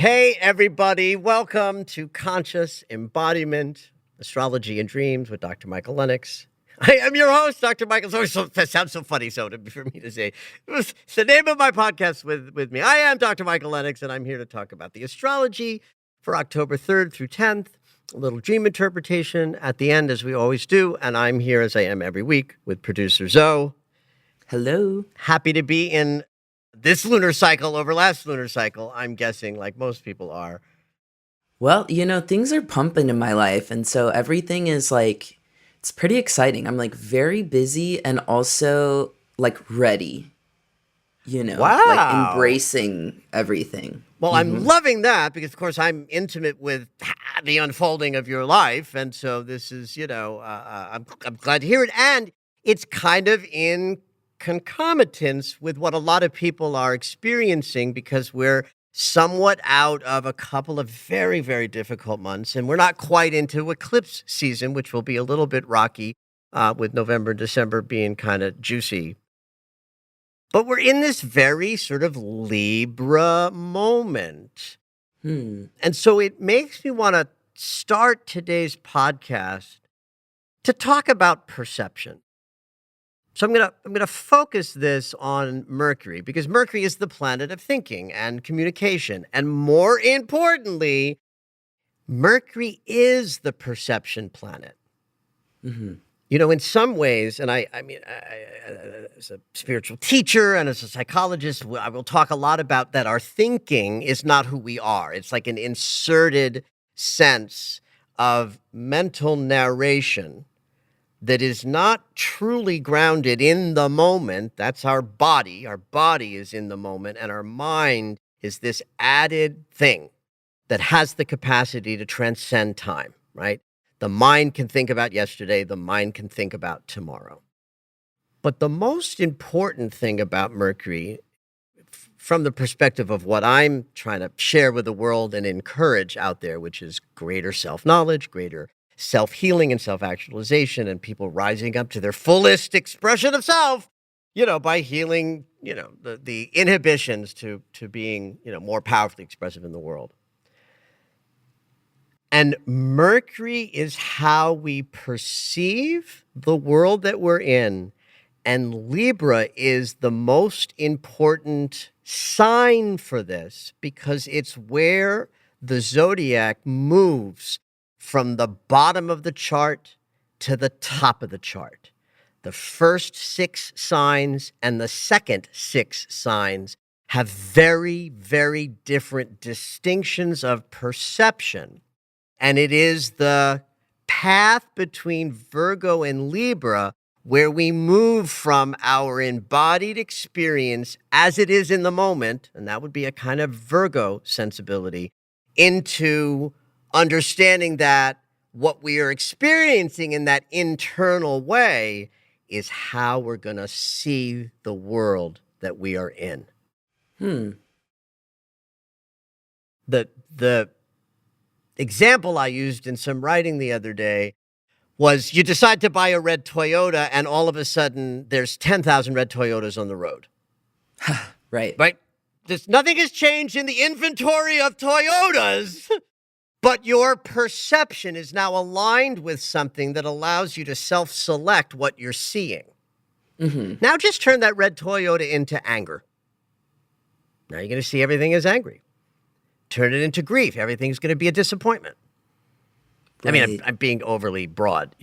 Hey, everybody. Welcome to Conscious Embodiment, Astrology and Dreams with Dr. Michael Lennox. I am your host, Dr. Michael. That sounds so funny for me to say. It's the name of my podcast with me. I am Dr. Michael Lennox, and I'm here to talk about the astrology for October 3rd through 10th, a little dream interpretation at the end, as we always do. And I'm here, as I am every week, with producer Zoe. Hello. Happy to be in this lunar cycle over last lunar cycle, I'm guessing, like most people are. Well, things are pumping in my life. And so everything is it's pretty exciting. I'm very busy and also ready, Wow. embracing everything. Well, I'm loving that because, of course, I'm intimate with the unfolding of your life. And so this is, I'm glad to hear it. And it's kind of in concomitance with what a lot of people are experiencing because we're somewhat out of a couple of very, very difficult months. And we're not quite into eclipse season, which will be a little bit rocky with November and December being kind of juicy. But we're in this very sort of Libra moment. And so it makes me want to start today's podcast to talk about perception. So I'm gonna focus this on Mercury because Mercury is the planet of thinking and communication. And more importantly, Mercury is the perception planet. Mm-hmm. In some ways, and I mean, as a spiritual teacher and as a psychologist, I will talk a lot about that our thinking is not who we are. It's like an inserted sense of mental narration that is not truly grounded in the moment. That's our body. Our body is in the moment, and our mind is this added thing that has the capacity to transcend time, right? The mind can think about yesterday. The mind can think about tomorrow. But the most important thing about Mercury, from the perspective of what I'm trying to share with the world and encourage out there, which is greater self-knowledge, greater self-healing and self-actualization, and people rising up to their fullest expression of self, by healing, the inhibitions to being, more powerfully expressive in the world. And Mercury is how we perceive the world that we're in. And Libra is the most important sign for this because it's where the zodiac moves from the bottom of the chart to the top of the chart. The first 6 signs and the second 6 signs have very, very different distinctions of perception. And it is the path between Virgo and Libra where we move from our embodied experience as it is in the moment, and that would be a kind of Virgo sensibility, into understanding that what we are experiencing in that internal way is how we're going to see the world that we are in. The example I used in some writing the other day was you decide to buy a red Toyota and all of a sudden there's 10,000 red Toyotas on the road. Right. Nothing has changed in the inventory of Toyotas. But your perception is now aligned with something that allows you to self-select what you're seeing. Mm-hmm. Now just turn that red Toyota into anger. Now you're going to see everything as angry. Turn it into grief. Everything's going to be a disappointment. Right. I mean, I'm being overly broad,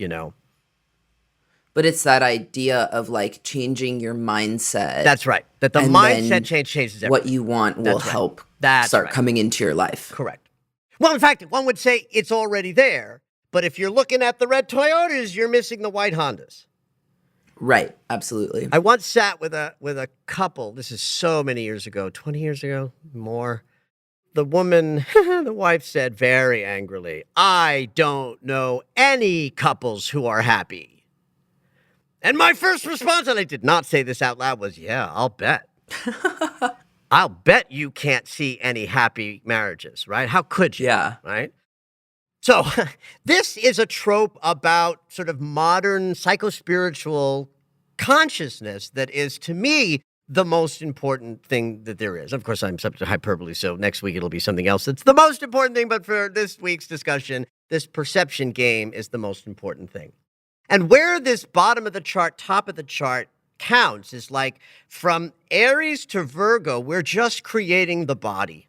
But it's that idea of changing your mindset. That's right. That the mindset changes everything. What you want will help start coming into your life. Correct. Well, in fact, one would say it's already there, but if you're looking at the red Toyotas, you're missing the white Hondas. Right, absolutely. I once sat with a couple, this is so many years ago, 20 years ago, more. The woman, the wife said very angrily, "I don't know any couples who are happy." And my first response, and I did not say this out loud, was, "Yeah, I'll bet." I'll bet you can't see any happy marriages, right? How could you? Yeah. Right? So this is a trope about sort of modern psychospiritual consciousness that is, to me, the most important thing that there is. Of course, I'm subject to hyperbole, so next week it'll be something else that's the most important thing. But for this week's discussion, this perception game is the most important thing. And where this bottom of the chart, top of the chart counts is like from Aries to Virgo, we're just creating the body.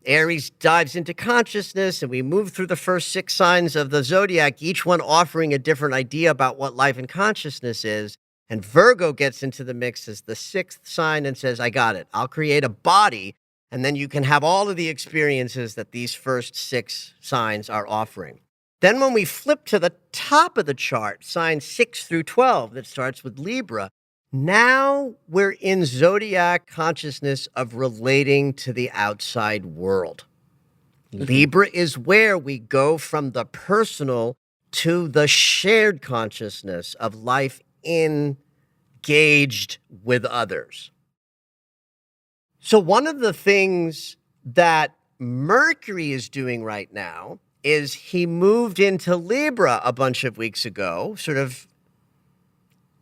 Aries dives into consciousness, and we move through the first 6 signs of the zodiac, each one offering a different idea about what life and consciousness is. And Virgo gets into the mix as the 6th sign and says, I got it. I'll create a body, and then you can have all of the experiences that these first 6 signs are offering. Then when we flip to the top of the chart, signs 6 through 12, that starts with Libra, now we're in zodiac consciousness of relating to the outside world. Libra is where we go from the personal to the shared consciousness of life engaged with others. So one of the things that Mercury is doing right now is he moved into Libra a bunch of weeks ago, sort of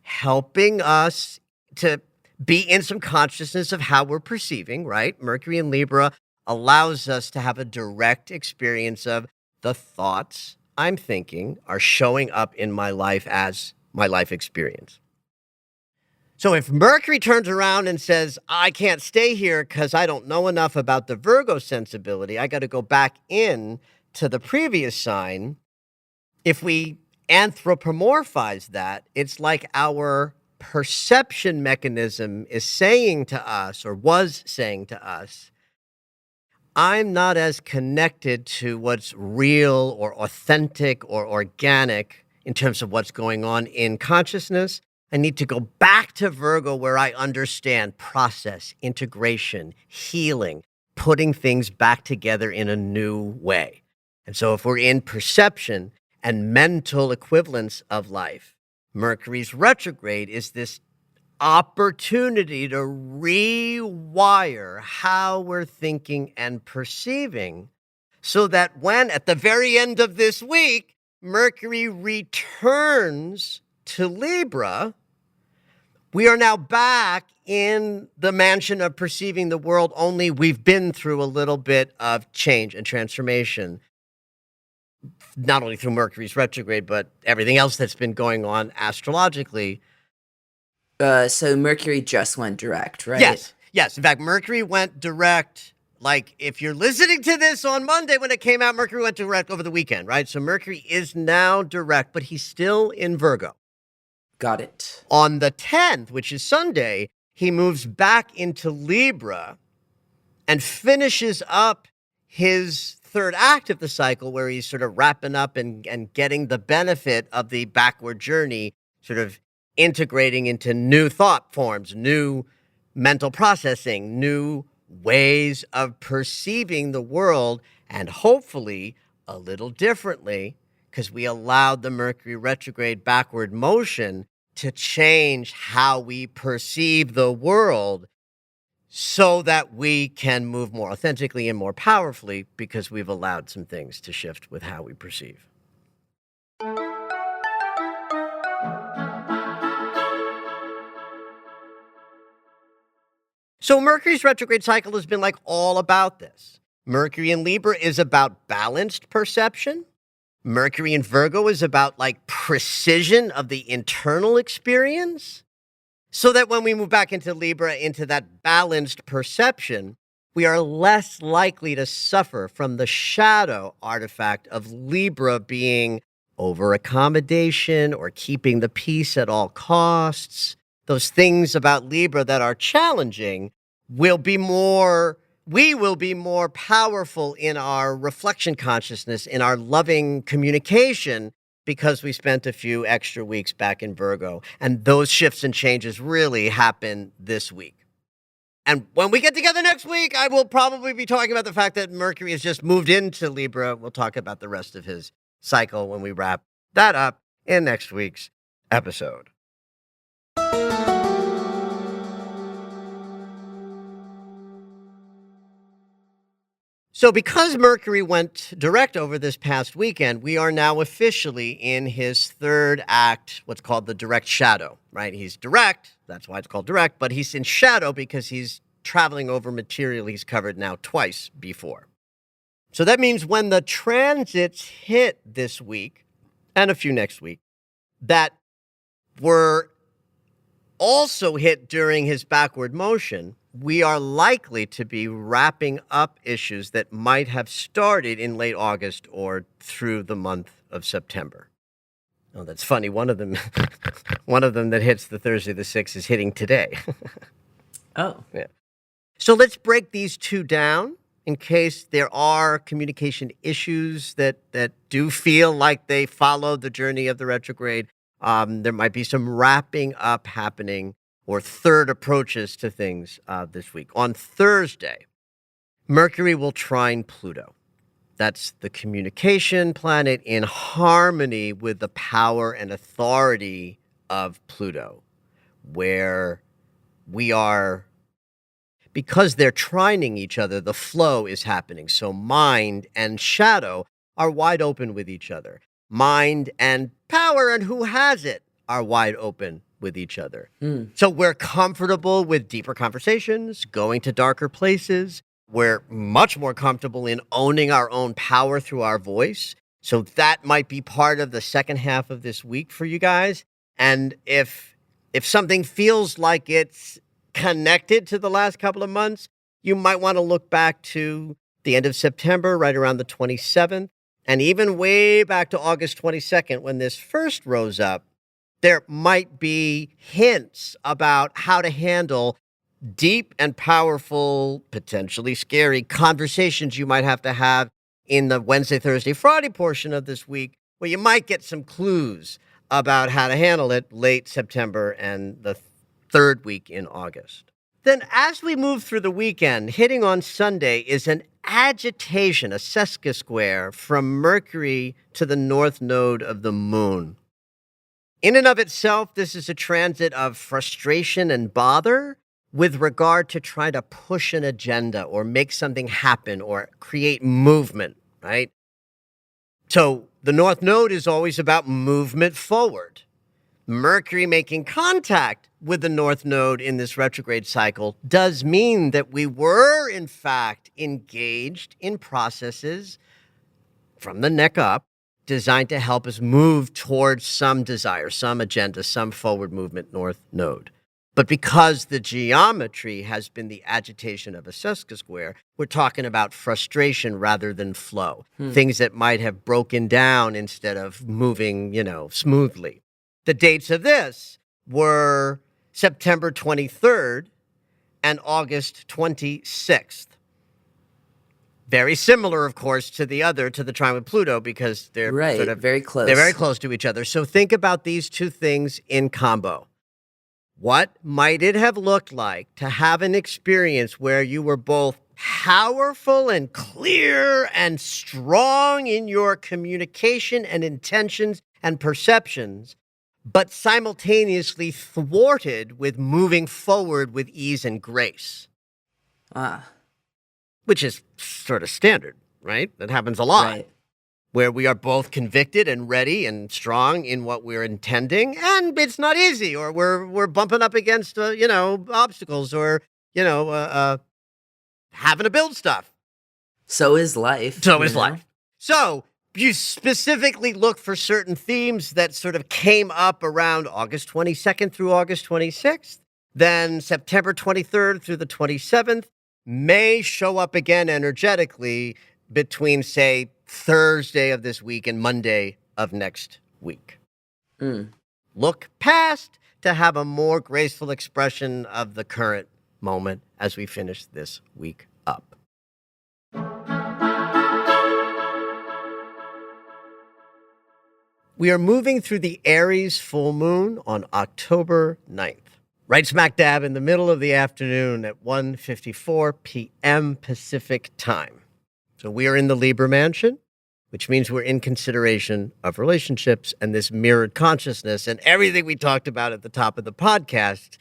helping us to be in some consciousness of how we're perceiving, right? Mercury in Libra allows us to have a direct experience of the thoughts I'm thinking are showing up in my life as my life experience. So if Mercury turns around and says, I can't stay here because I don't know enough about the Virgo sensibility, I got to go back in to the previous sign. If we anthropomorphize that, it's like our perception mechanism is saying to us, or was saying to us, I'm not as connected to what's real or authentic or organic in terms of what's going on in consciousness. I need to go back to Virgo where I understand process, integration, healing, putting things back together in a new way. And so if we're in perception and mental equivalence of life, Mercury's retrograde is this opportunity to rewire how we're thinking and perceiving so that when, at the very end of this week, Mercury returns to Libra, we are now back in the mansion of perceiving the world, only we've been through a little bit of change and transformation, not only through Mercury's retrograde, but everything else that's been going on astrologically. So Mercury just went direct, right? Yes. In fact, Mercury went direct. Like, if you're listening to this on Monday when it came out, Mercury went direct over the weekend, right? So Mercury is now direct, but he's still in Virgo. Got it. On the 10th, which is Sunday, he moves back into Libra and finishes up his third act of the cycle, where he's sort of wrapping up and getting the benefit of the backward journey, sort of integrating into new thought forms, new mental processing, new ways of perceiving the world, and hopefully a little differently, because we allowed the Mercury retrograde backward motion to change how we perceive the world so that we can move more authentically and more powerfully, because we've allowed some things to shift with how we perceive. So Mercury's retrograde cycle has been like all about this. Mercury in Libra is about balanced perception. Mercury in Virgo is about like precision of the internal experience. So that when we move back into Libra, into that balanced perception, we are less likely to suffer from the shadow artifact of Libra being over accommodation or keeping the peace at all costs. Those things about Libra that are challenging we will be more powerful in our reflection consciousness, in our loving communication, because we spent a few extra weeks back in Virgo. And those shifts and changes really happen this week. And when we get together next week, I will probably be talking about the fact that Mercury has just moved into Libra. We'll talk about the rest of his cycle when we wrap that up in next week's episode. So because Mercury went direct over this past weekend, we are now officially in his third act, what's called the direct shadow, right? He's direct, that's why it's called direct, but he's in shadow because he's traveling over material he's covered now twice before. So that means when the transits hit this week, and a few next week, that were also hit during his backward motion, we are likely to be wrapping up issues that might have started in late August or through the month of September. Oh, that's funny. One of them, one of them that hits the Thursday the 6th is hitting today. Oh. Yeah. So let's break these two down in case there are communication issues that do feel like they follow the journey of the retrograde. There might be some wrapping up happening or third approaches to things this week. On Thursday, Mercury will trine Pluto. That's the communication planet in harmony with the power and authority of Pluto, where we are, because they're trining each other, the flow is happening. So mind and shadow are wide open with each other. Mind and power and who has it are wide open with each other. So we're comfortable with deeper conversations, going to darker places. We're much more comfortable in owning our own power through our voice. So that might be part of the second half of this week for you guys. And if something feels like it's connected to the last couple of months, you might want to look back to the end of September, right around the 27th, and even way back to August 22nd when this first rose up. There might be hints about how to handle deep and powerful, potentially scary conversations you might have to have in the Wednesday, Thursday, Friday portion of this week, where you might get some clues about how to handle it late September and the third week in August. Then as we move through the weekend, hitting on Sunday is an agitation, a sesquisquare from Mercury to the north node of the moon. In and of itself, this is a transit of frustration and bother with regard to trying to push an agenda or make something happen or create movement, right? So the north node is always about movement forward. Mercury making contact with the north node in this retrograde cycle does mean that we were, in fact, engaged in processes from the neck up designed to help us move towards some desire, some agenda, some forward movement north node. But because the geometry has been the agitation of a sesquisquare, we're talking about frustration rather than flow. Things that might have broken down instead of moving, smoothly. The dates of this were September 23rd and August 26th. Very similar, of course, to the trine with Pluto, because they're very close. They're very close to each other. So think about these two things in combo. What might it have looked like to have an experience where you were both powerful and clear and strong in your communication and intentions and perceptions, but simultaneously thwarted with moving forward with ease and grace? Which is sort of standard, right? That happens a lot. Right. Where we are both convicted and ready and strong in what we're intending, and it's not easy, or we're bumping up against obstacles, or having to build stuff. So is life. Life. So you specifically look for certain themes that sort of came up around August 22nd through August 26th. Then September 23rd through the 27th may show up again energetically between, say, Thursday of this week and Monday of next week. Look past to have a more graceful expression of the current moment as we finish this week up. We are moving through the Aries full moon on October 9th. Right smack dab in the middle of the afternoon at 1:54 p.m. Pacific time. So we are in the Libra mansion, which means we're in consideration of relationships and this mirrored consciousness and everything we talked about at the top of the podcast,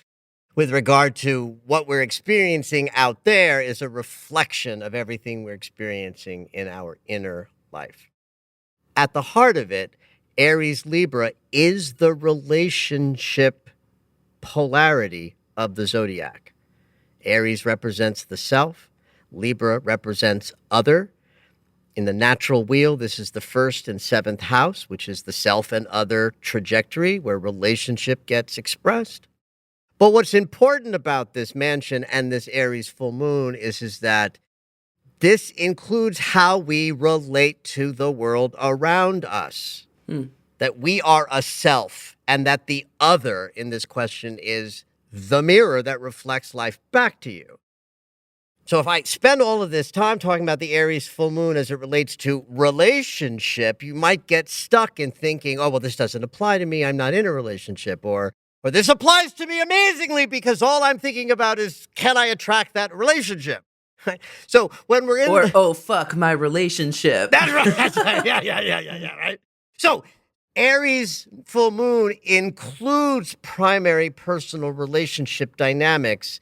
with regard to what we're experiencing out there is a reflection of everything we're experiencing in our inner life. At the heart of it, Aries Libra is the relationship polarity of the zodiac. Aries represents the self, Libra represents other. In the natural wheel, this is the first and seventh house, which is the self and other trajectory where relationship gets expressed. But what's important about this mansion and this Aries full moon is that this includes how we relate to the world around us. That we are a self and that the other in this question is the mirror that reflects life back to you. So if I spend all of this time talking about the Aries full moon as it relates to relationship, you might get stuck in thinking, oh, well, this doesn't apply to me. I'm not in a relationship. Or this applies to me amazingly because all I'm thinking about is, can I attract that relationship? Right? So when we're in oh, fuck my relationship. That's right. That's right. Yeah, right? So Aries full moon includes primary personal relationship dynamics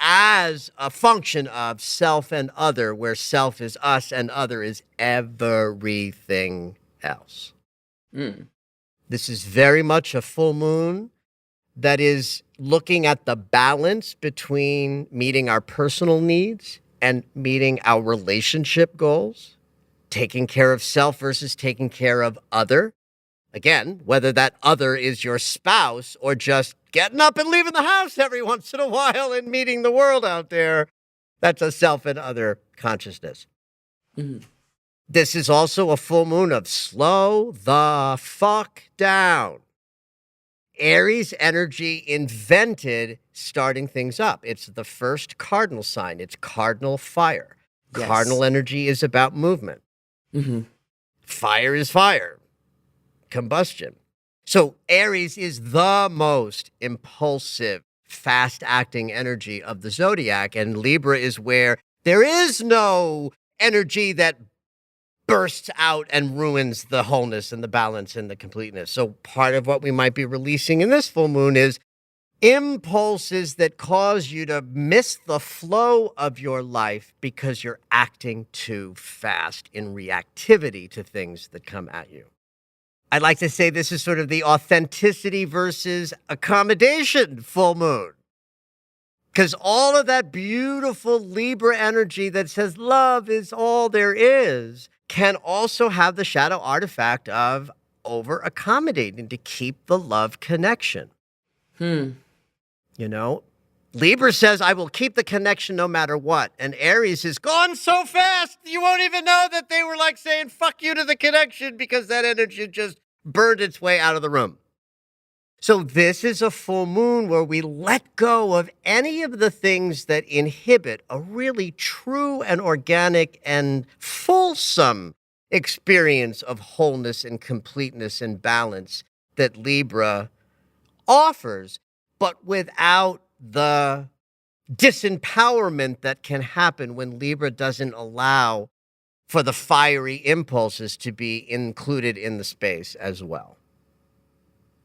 as a function of self and other, where self is us and other is everything else. This is very much a full moon that is looking at the balance between meeting our personal needs and meeting our relationship goals, taking care of self versus taking care of other. Again, whether that other is your spouse or just getting up and leaving the house every once in a while and meeting the world out there, that's a self and other consciousness. This is also a full moon of slow the fuck down. Aries energy invented starting things up. It's the first cardinal sign. It's cardinal fire. Yes. Cardinal energy is about movement. Fire is fire. Combustion. So Aries is the most impulsive, fast-acting energy of the zodiac, and Libra is where there is no energy that bursts out and ruins the wholeness and the balance and the completeness. So part of what we might be releasing in this full moon is impulses that cause you to miss the flow of your life because you're acting too fast in reactivity to things that come at you. I'd like to say this is sort of the authenticity versus accommodation full moon. Because all of that beautiful Libra energy that says love is all there is can also have the shadow artifact of over-accommodating to keep the love connection. You know, Libra says, I will keep the connection no matter what. And Aries is gone so fast, you won't even know that they were like saying, fuck you to the connection because that energy just burned its way out of the room. So this is a full moon where we let go of any of the things that inhibit a really true and organic and fulsome experience of wholeness and completeness and balance that Libra offers, but without the disempowerment that can happen when Libra doesn't allow for the fiery impulses to be included in the space as well.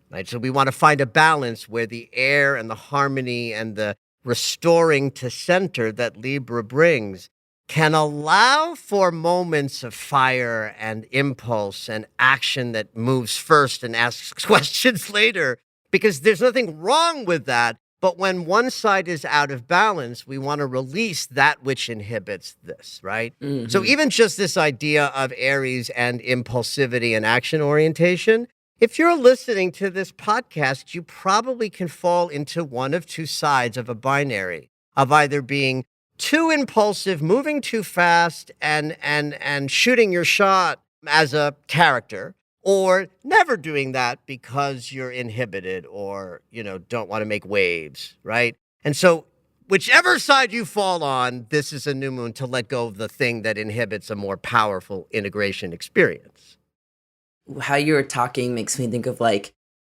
Right? So we want to find a balance where the air and the harmony and the restoring to center that Libra brings can allow for moments of fire and impulse and action that moves first and asks questions later, because there's nothing wrong with that. But when one side is out of balance, we want to release that which inhibits this, right? So even just this idea of Aries and impulsivity and action orientation, if you're listening to this podcast, you probably can fall into one of two sides of a binary of either being too impulsive, moving too fast, and shooting your shot as a character, or never doing that because you're inhibited or, don't want to make waves, right? And so whichever side you fall on, this is a new moon to let go of the thing that inhibits a more powerful integration experience. How you're talking makes me think of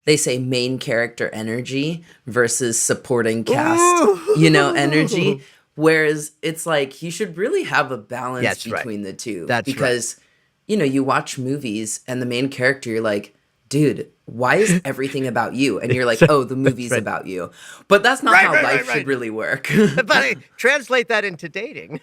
they say main character energy versus supporting cast, energy. Whereas it's you should really have a balance between the two. That's because, you watch movies and the main character, you're like, dude, why is everything about you? And you're like, oh, the That's movie's right. about you. But that's not Right, how right, right, life should right. really work. But translate that into dating.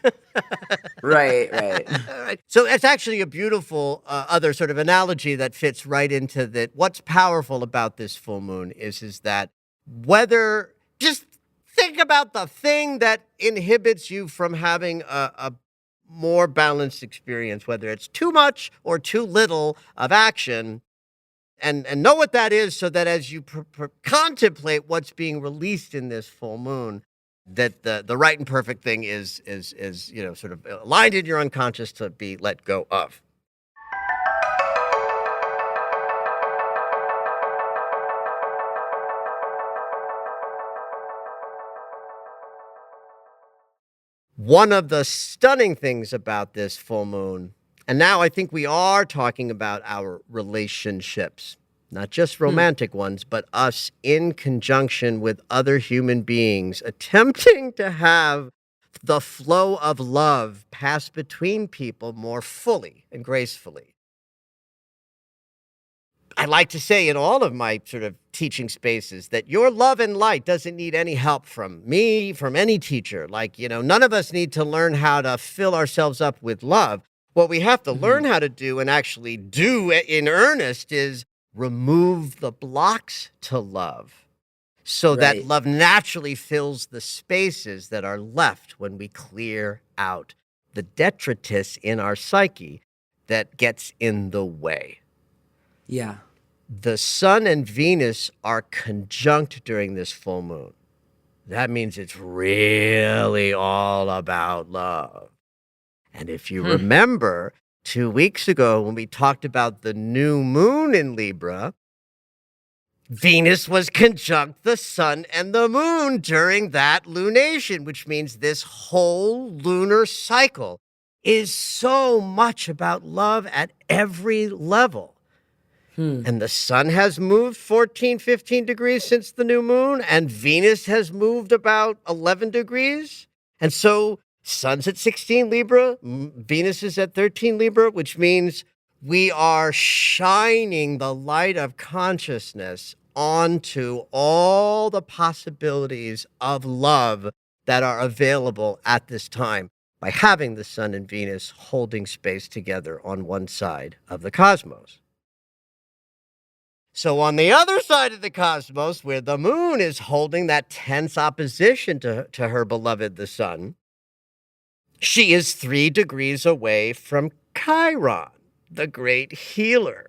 Right, right. Right. So it's actually a beautiful other sort of analogy that fits right into that. What's powerful about this full moon is that whether just think about the thing that inhibits you from having a more balanced experience, whether it's too much or too little of action, and know what that is, so that as you contemplate what's being released in this full moon, that the right and perfect thing is sort of aligned in your unconscious to be let go of. One of the stunning things about this full moon, and now I think we are talking about our relationships, not just romantic ones, but us in conjunction with other human beings, attempting to have the flow of love pass between people more fully and gracefully. I like to say in all of my sort of teaching spaces that your love and light doesn't need any help from me, from any teacher. Like, none of us need to learn how to fill ourselves up with love. What we have to learn how to do and actually do in earnest is remove the blocks to love, so that Right. love naturally fills the spaces that are left when we clear out the detritus in our psyche that gets in the way. Yeah. The sun and Venus are conjunct during this full moon. That means it's really all about love. And if you remember 2 weeks ago when we talked about the new moon in Libra, Venus was conjunct the sun and the moon during that lunation, which means this whole lunar cycle is so much about love at every level. And the sun has moved 14, 15 degrees since the new moon, and Venus has moved about 11 degrees. And so sun's at 16 Libra, Venus is at 13 Libra, which means we are shining the light of consciousness onto all the possibilities of love that are available at this time by having the sun and Venus holding space together on one side of the cosmos. So on the other side of the cosmos, where the moon is holding that tense opposition to her beloved, the sun, she is 3 degrees away from Chiron, the great healer.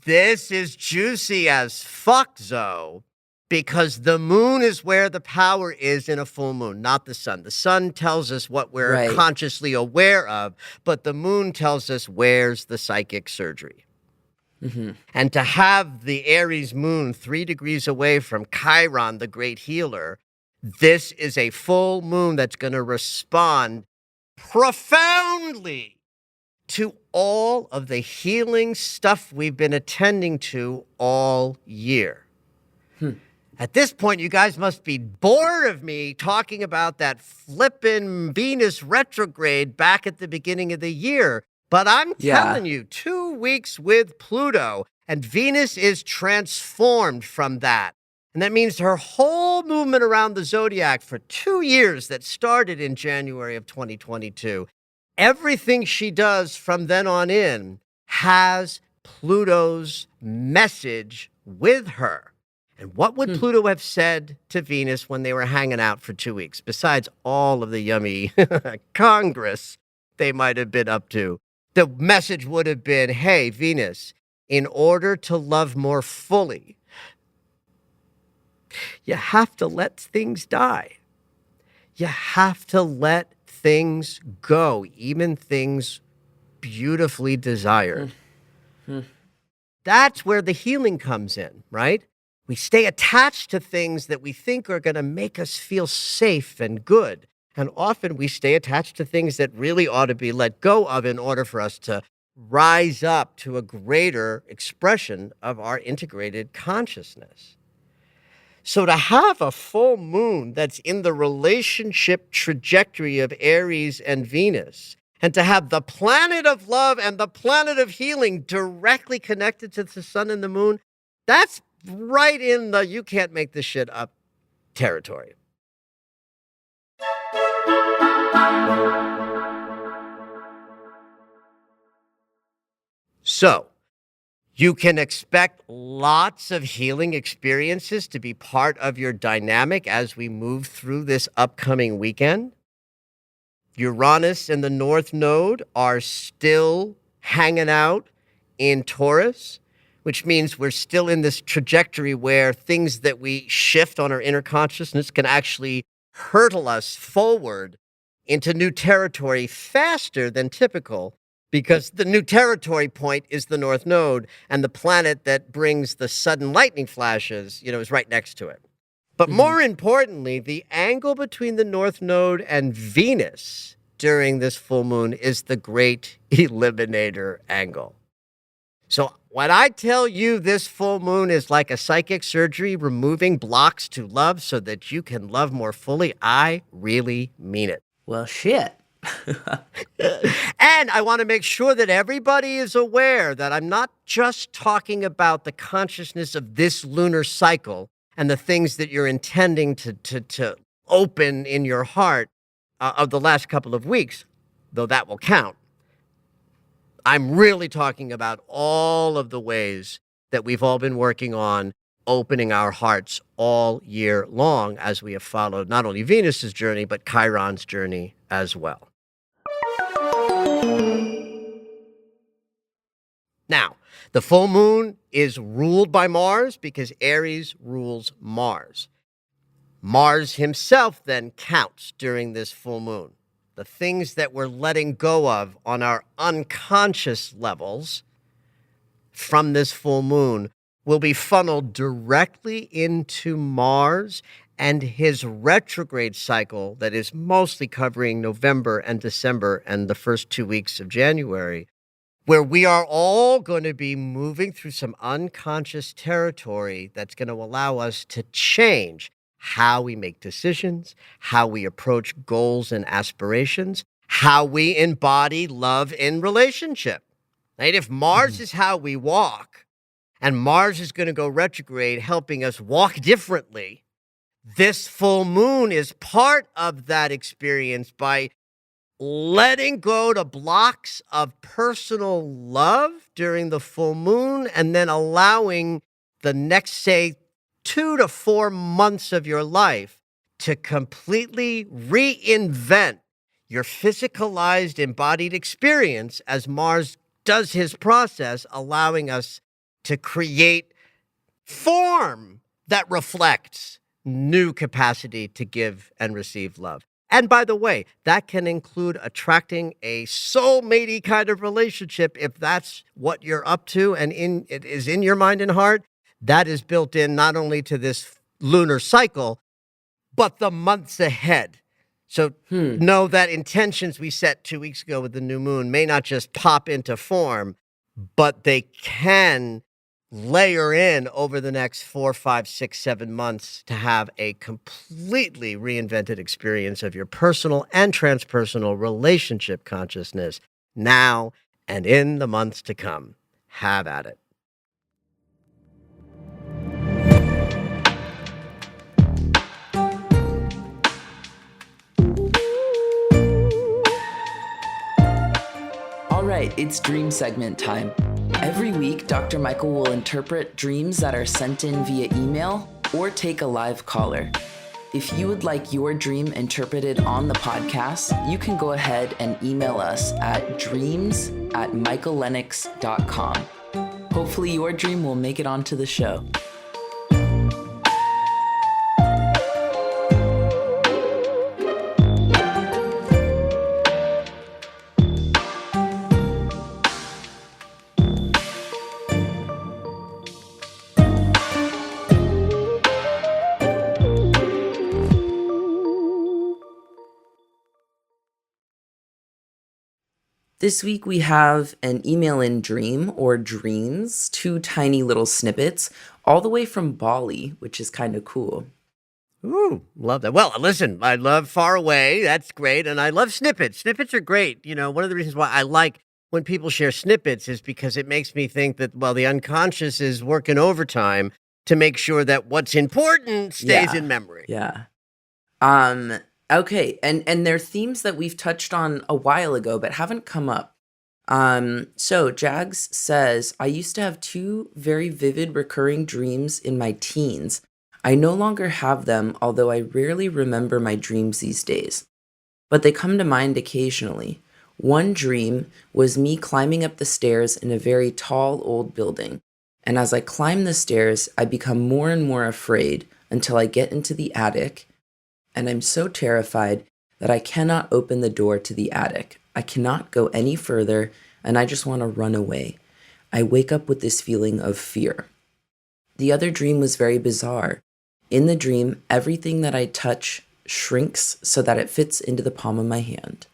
This is juicy as fuck, Zoe, because the moon is where the power is in a full moon, not the sun. The sun tells us what we're Right. consciously aware of, but the moon tells us where's the psychic surgery. And to have the Aries moon 3 degrees away from Chiron, the great healer, this is a full moon that's going to respond profoundly to all of the healing stuff we've been attending to all year. At this point, you guys must be bored of me talking about that flippin' Venus retrograde back at the beginning of the year. But I'm telling you, 2 weeks with Pluto, and Venus is transformed from that. And that means her whole movement around the zodiac for 2 years that started in January of 2022, everything she does from then on in has Pluto's message with her. And what would Pluto have said to Venus when they were hanging out for 2 weeks, besides all of the yummy Congress they might have been up to? The message would have been, hey, Venus, in order to love more fully, you have to let things die. You have to let things go, even things beautifully desired. That's where the healing comes in, right? We stay attached to things that we think are going to make us feel safe and good. And often we stay attached to things that really ought to be let go of in order for us to rise up to a greater expression of our integrated consciousness. So to have a full moon that's in the relationship trajectory of Aries and Venus, and to have the planet of love and the planet of healing directly connected to the sun and the moon, That's right in the you can't make this shit up territory. So, you can expect lots of healing experiences to be part of your dynamic as we move through this upcoming weekend. Uranus and the North Node are still hanging out in Taurus, which means we're still in this trajectory where things that we shift on our inner consciousness can actually hurtle us forward into new territory faster than typical, because the new territory point is the North Node, and the planet that brings the sudden lightning flashes, is right next to it. But more importantly, the angle between the North Node and Venus during this full moon is the great eliminator angle. So when I tell you this full moon is like a psychic surgery removing blocks to love so that you can love more fully, I really mean it. Well, shit. And I want to make sure that everybody is aware that I'm not just talking about the consciousness of this lunar cycle and the things that you're intending to open in your heart of the last couple of weeks, though that will count. I'm really talking about all of the ways that we've all been working on opening our hearts all year long as we have followed not only Venus's journey, but Chiron's journey as well. Now, the full moon is ruled by Mars because Aries rules Mars. Mars himself then counts during this full moon. The things that we're letting go of on our unconscious levels from this full moon will be funneled directly into Mars and his retrograde cycle that is mostly covering November and December and the first 2 weeks of January, where we are all going to be moving through some unconscious territory that's going to allow us to change how we make decisions, how we approach goals and aspirations, how we embody love in relationship. Right? If Mars is how we walk, and Mars is going to go retrograde, helping us walk differently, this full moon is part of that experience by letting go to blocks of personal love during the full moon and then allowing the next, say, 2 to 4 months of your life to completely reinvent your physicalized embodied experience as Mars does his process, allowing us to create form that reflects new capacity to give and receive love. And by the way, that can include attracting a soulmatey kind of relationship if that's what you're up to and it is in your mind and heart. That is built in not only to this lunar cycle, but the months ahead. So know that intentions we set 2 weeks ago with the new moon may not just pop into form, but they can layer in over the next 4, 5, 6, 7 months to have a completely reinvented experience of your personal and transpersonal relationship consciousness now and in the months to come. Have at it. All right, it's dream segment time. Every week, Dr. Michael will interpret dreams that are sent in via email or take a live caller. If you would like your dream interpreted on the podcast, you can go ahead and email us at dreams@michaellennox.com. Hopefully your dream will make it onto the show. This week we have an email in dream or dreams, 2 tiny little snippets, all the way from Bali, which is kind of cool. Ooh, love that. Well, listen, I love far away. That's great. And I love snippets. Snippets are great. One of the reasons why I like when people share snippets is because it makes me think that, well, the unconscious is working overtime to make sure that what's important stays Yeah. in memory. Yeah. Okay, and they're themes that we've touched on a while ago but haven't come up. So Jags says, I used to have two very vivid recurring dreams in my teens. I no longer have them, although I rarely remember my dreams these days. But they come to mind occasionally. One dream was me climbing up the stairs in a very tall old building. And as I climb the stairs, I become more and more afraid until I get into the attic, and I'm so terrified that I cannot open the door to the attic. I cannot go any further, and I just want to run away. I wake up with this feeling of fear. The other dream was very bizarre. In the dream, everything that I touch shrinks so that it fits into the palm of my hand.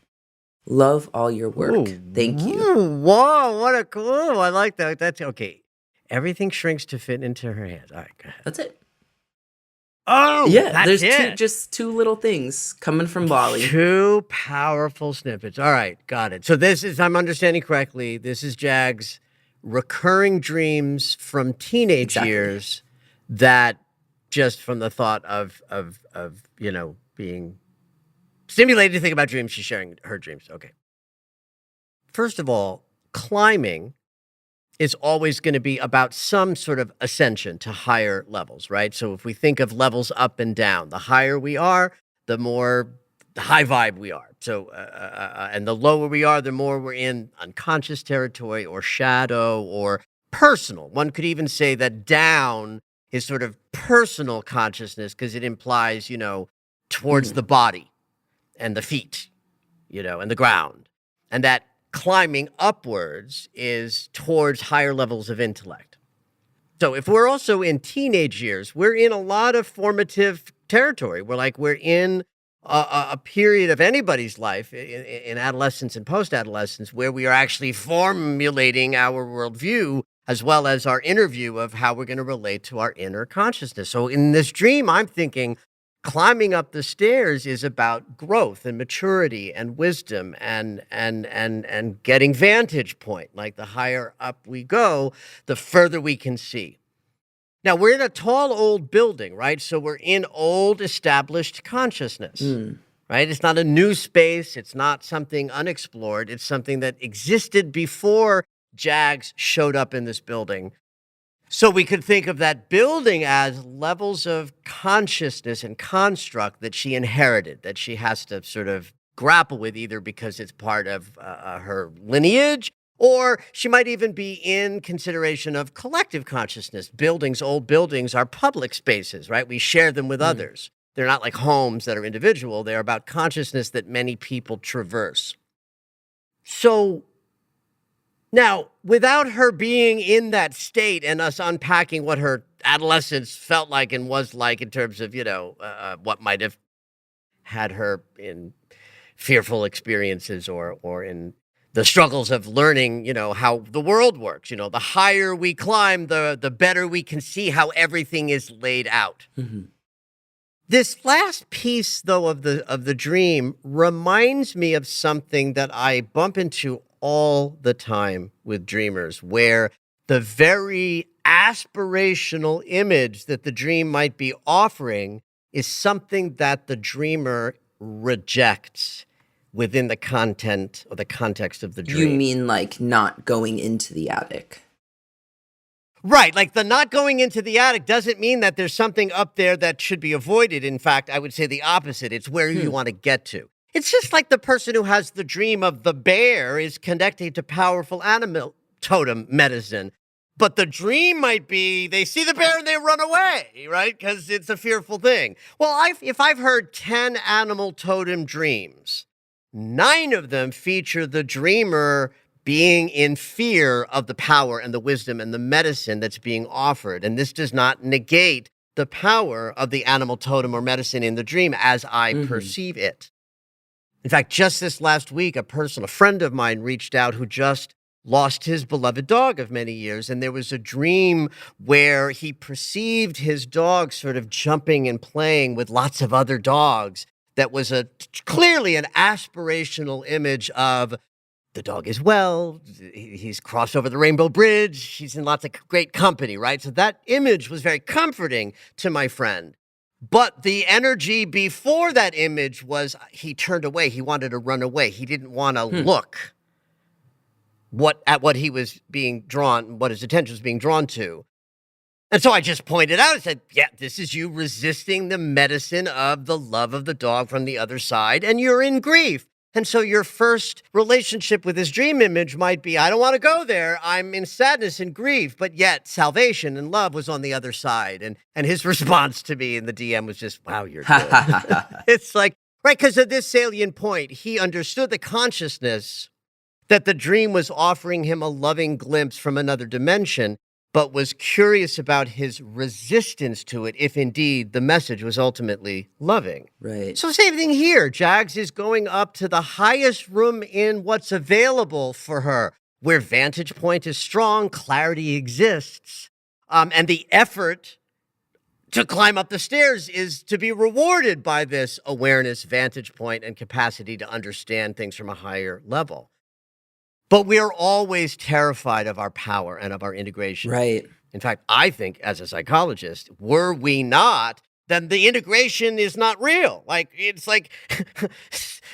Love all your work. Thank you. Whoa, what a cool. I like that. That's okay. Everything shrinks to fit into her hand. All right, go ahead. That's it. Oh, Yeah, that's there's just two little things coming from Bali. Two powerful snippets. All right, got it. So this is, I'm understanding correctly, this is Jag's recurring dreams from teenage years that just from the thought of being stimulated to think about dreams, she's sharing her dreams. Okay. First of all, climbing is always going to be about some sort of ascension to higher levels, right? So if we think of levels up and down, the higher we are, the more high vibe we are. So, and the lower we are, the more we're in unconscious territory or shadow or personal. One could even say that down is sort of personal consciousness because it implies, towards the body and the feet, and the ground. And that climbing upwards is towards higher levels of intellect. So if we're also in teenage years, we're in a lot of formative territory. We're in a period of anybody's life in adolescence and post-adolescence where we are actually formulating our worldview as well as our inner view of how we're going to relate to our inner consciousness. So in this dream, I'm thinking climbing up the stairs is about growth and maturity and wisdom and getting vantage point. Like the higher up we go, the further we can see. Now, we're in a tall old building, right? So we're in old established consciousness, right? It's not a new space. It's not something unexplored. It's something that existed before Jags showed up in this building. So we could think of that building as levels of consciousness and construct that she inherited, that she has to sort of grapple with either because it's part of her lineage, or she might even be in consideration of collective consciousness. Old buildings are public spaces, right? We share them with others. They're not like homes that are individual. They're about consciousness that many people traverse. So now, without her being in that state and us unpacking what her adolescence felt like and was like in terms of, what might have had her in fearful experiences or in the struggles of learning, how the world works. The higher we climb, the better we can see how everything is laid out. Mm-hmm. This last piece, though, of the dream reminds me of something that I bump into all the time with dreamers, where the very aspirational image that the dream might be offering is something that the dreamer rejects within the content or the context of the dream. You mean like not going into the attic? Right, like the not going into the attic doesn't mean that there's something up there that should be avoided. In fact, I would say the opposite. It's where you want to get to. It's just like the person who has the dream of the bear is connected to powerful animal totem medicine. But the dream might be they see the bear and they run away, right? Because it's a fearful thing. Well, if I've heard 10 animal totem dreams, 9 of them feature the dreamer being in fear of the power and the wisdom and the medicine that's being offered. And this does not negate the power of the animal totem or medicine in the dream as I perceive it. In fact, just this last week, a friend of mine reached out who just lost his beloved dog of many years. And there was a dream where he perceived his dog sort of jumping and playing with lots of other dogs. That was clearly an aspirational image of the dog is well. He's crossed over the Rainbow Bridge. He's in lots of great company, right? So that image was very comforting to my friend. But the energy before that image was he turned away. He wanted to run away. He didn't want to look at what he was being drawn, what his attention was being drawn to. And so I just pointed out and said, yeah, this is you resisting the medicine of the love of the dog from the other side, and you're in grief. And so your first relationship with this dream image might be, I don't want to go there. I'm in sadness and grief, but yet salvation and love was on the other side. And his response to me in the DM was just, wow, you're good. It's like, right, because at this salient point, he understood the consciousness that the dream was offering him a loving glimpse from another dimension, but was curious about his resistance to it if indeed the message was ultimately loving. Right. So same thing here. Jags is going up to the highest room in what's available for her, where vantage point is strong, clarity exists, and the effort to climb up the stairs is to be rewarded by this awareness, vantage point, and capacity to understand things from a higher level. But we are always terrified of our power and of our integration. Right. In fact, I think as a psychologist, were we not, then the integration is not real. Like, it's like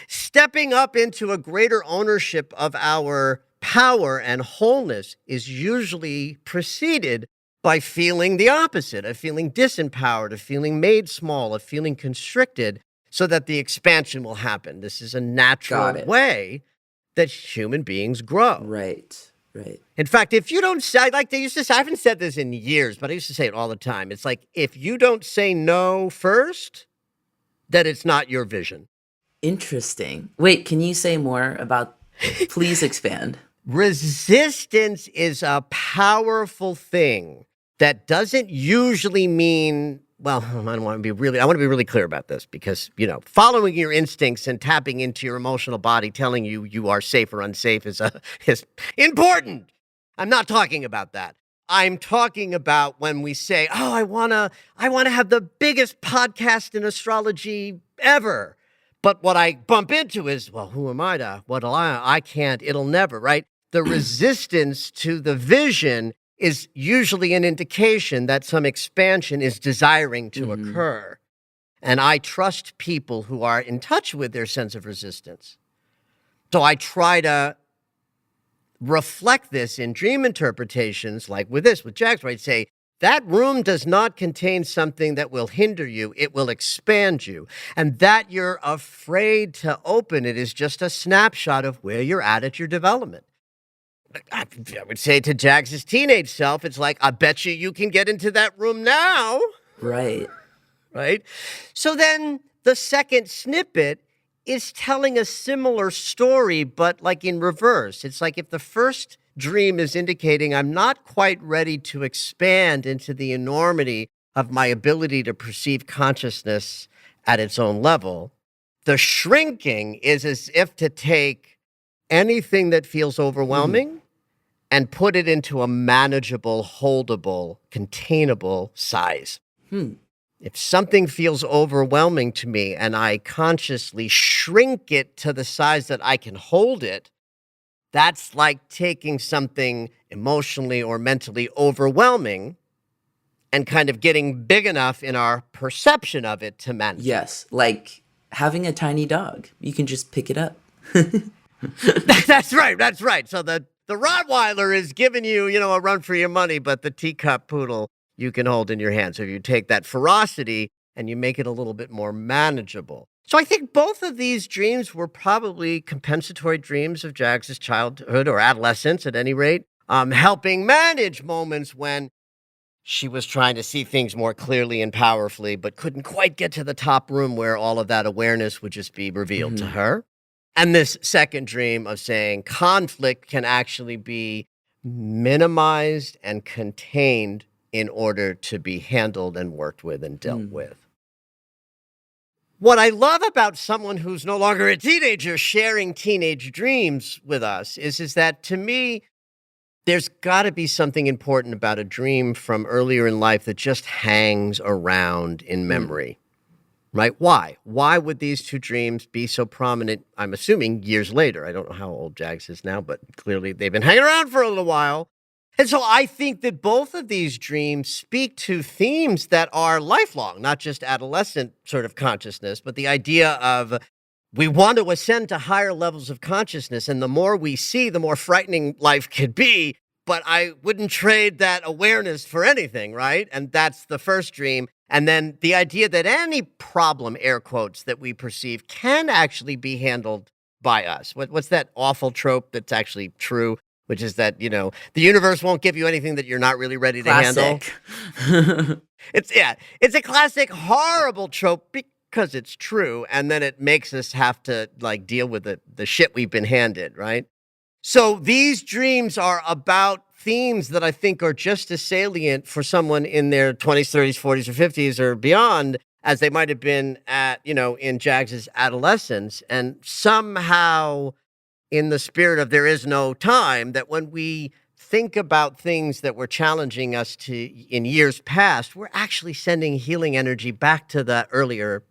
stepping up into a greater ownership of our power and wholeness is usually preceded by feeling the opposite, of feeling disempowered, of feeling made small, of feeling constricted, so that the expansion will happen. This is a natural way that human beings grow. Right, right. In fact, if you don't say, like they used to say, I haven't said this in years, but I used to say it all the time. It's like, if you don't say no first, then it's not your vision. Interesting. Wait, can you say more about, please expand. Resistance is a powerful thing that doesn't usually mean, well, I want to be really clear about this because, following your instincts and tapping into your emotional body telling you you are safe or unsafe is important. I'm not talking about that. I'm talking about when we say, oh, I want to have the biggest podcast in astrology ever. But what I bump into is, well, who am I to? I can't, it'll never, right? The resistance to the vision is usually an indication that some expansion is desiring to occur. And I trust people who are in touch with their sense of resistance. So I try to reflect this in dream interpretations, like with Jags, where I'd say, that room does not contain something that will hinder you. It will expand you. And that you're afraid to open it is just a snapshot of where you're at your development. I would say to Jags' teenage self, it's like, I bet you can get into that room now. Right. Right? So then the second snippet is telling a similar story, but like in reverse. It's like if the first dream is indicating I'm not quite ready to expand into the enormity of my ability to perceive consciousness at its own level, the shrinking is as if to take anything that feels overwhelming and put it into a manageable, holdable, containable size. If something feels overwhelming to me and I consciously shrink it to the size that I can hold it, that's like taking something emotionally or mentally overwhelming and kind of getting big enough in our perception of it to manage. Yes, like having a tiny dog. You can just pick it up. That's right. So the Rottweiler is giving you, a run for your money, but the teacup poodle you can hold in your hand. So you take that ferocity and you make it a little bit more manageable. So I think both of these dreams were probably compensatory dreams of Jags' childhood or adolescence at any rate, helping manage moments when she was trying to see things more clearly and powerfully, but couldn't quite get to the top room where all of that awareness would just be revealed to her. And this second dream of saying conflict can actually be minimized and contained in order to be handled and worked with and dealt with. What I love about someone who's no longer a teenager sharing teenage dreams with us is that, to me, there's got to be something important about a dream from earlier in life that just hangs around in memory. right? Why? Why would these two dreams be so prominent? I'm assuming years later. I don't know how old Jags is now, but clearly they've been hanging around for a little while. And so I think that both of these dreams speak to themes that are lifelong, not just adolescent sort of consciousness, but the idea of we want to ascend to higher levels of consciousness. And the more we see, the more frightening life could be. But I wouldn't trade that awareness for anything, right? And that's the first dream. And then the idea that any problem, air quotes, that we perceive can actually be handled by us. What's that awful trope that's actually true? Which is that, the universe won't give you anything that you're not really ready to handle. It's a classic horrible trope because it's true. And then it makes us have to deal with the shit we've been handed, right? So these dreams are about themes that I think are just as salient for someone in their 20s, 30s, 40s, or 50s or beyond as they might have been in Jags's adolescence. And somehow, in the spirit of there is no time, that when we think about things that were challenging us in years past, we're actually sending healing energy back to the earlier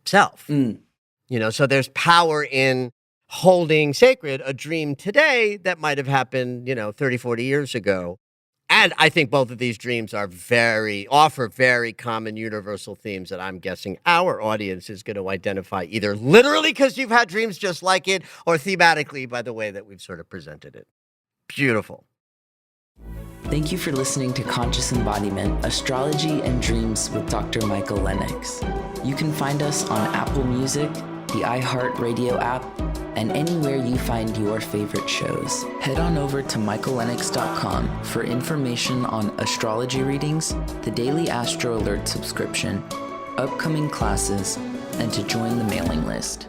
self. So there's power in holding sacred a dream today that might have happened, 30, 40 years ago. And I think both of these dreams offer very common universal themes that I'm guessing our audience is going to identify either literally because you've had dreams just like it or thematically by the way that we've sort of presented it. Beautiful. Thank you for listening to Conscious Embodiment, Astrology and Dreams with Dr. Michael Lennox. You can find us on Apple Music, the iHeartRadio app, and anywhere you find your favorite shows. Head on over to michaellennox.com for information on astrology readings, the daily Astro Alert subscription, upcoming classes, and to join the mailing list.